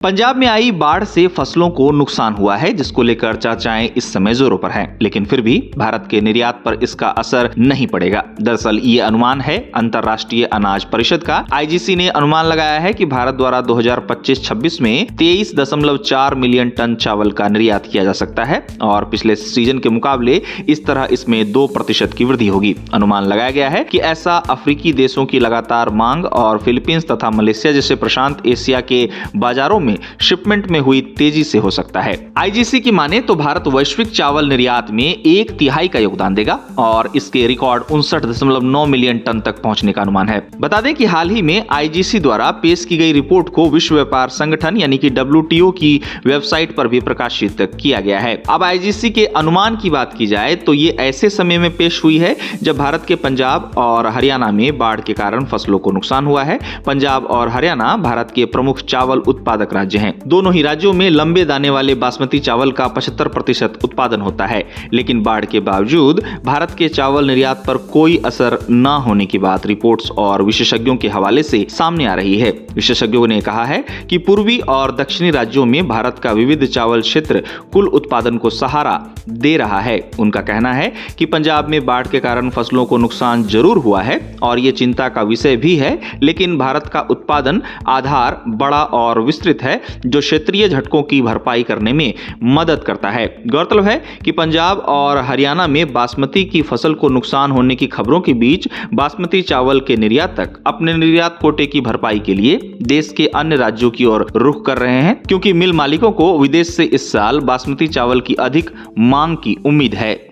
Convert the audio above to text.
पंजाब में आई बाढ़ से फसलों को नुकसान हुआ है, जिसको लेकर चर्चाएं इस समय जोरों पर हैं। लेकिन फिर भी भारत के निर्यात पर इसका असर नहीं पड़ेगा। दरअसल ये अनुमान है अंतर्राष्ट्रीय अनाज परिषद का। आईजीसी ने अनुमान लगाया है कि भारत द्वारा 2025-26 में 23.4 मिलियन टन चावल का निर्यात किया जा सकता है और पिछले सीजन के मुकाबले इस तरह इसमें 2% की वृद्धि होगी। अनुमान लगाया गया है कि ऐसा अफ्रीकी देशों की लगातार मांग और फिलीपींस तथा मलेशिया जैसे प्रशांत एशिया के बाजारों में शिपमेंट में हुई तेजी से हो सकता है। आईजीसी की माने तो भारत वैश्विक चावल निर्यात में 1/3 का योगदान देगा और इसके रिकॉर्ड 59.9 मिलियन टन तक पहुंचने का अनुमान है। बता दें कि हाल ही में आईजीसी द्वारा पेश की गई रिपोर्ट को विश्व व्यापार संगठन यानी कि WTO की वेबसाइट पर भी प्रकाशित किया गया है। अब आईजीसी के अनुमान की बात की जाए तो ये ऐसे समय में पेश हुई है जब भारत के पंजाब और हरियाणा में बाढ़ के कारण फसलों को नुकसान हुआ है। पंजाब और हरियाणा भारत के प्रमुख चावल उत्पादक राज्य हैं। दोनों ही राज्यों में लंबे दाने वाले बासमती चावल का 75% उत्पादन होता है, लेकिन बाढ़ के बावजूद भारत के चावल निर्यात पर कोई असर न होने की बात रिपोर्ट्स और विशेषज्ञों के हवाले से सामने आ रही है। विशेषज्ञों ने कहा है कि पूर्वी और दक्षिणी राज्यों में भारत का विविध चावल क्षेत्र कुल उत्पादन को सहारा दे रहा है। उनका कहना है कि पंजाब में बाढ़ के कारण फसलों को नुकसान जरूर हुआ है और ये चिंता का विषय भी है, लेकिन भारत का उत्पादन आधार बड़ा और विस्तृत है जो क्षेत्रीय झटकों की भरपाई करने में मदद करता है। गौरतलब है कि पंजाब और हरियाणा में बासमती की फसल को नुकसान होने की खबरों के बीच बासमती चावल के निर्यातक अपने निर्यात कोटे की भरपाई के लिए देश के अन्य राज्यों की ओर रुख कर रहे हैं, क्योंकि मिल मालिकों को विदेश से इस साल बासमती चावल की अधिक मांग की उम्मीद है।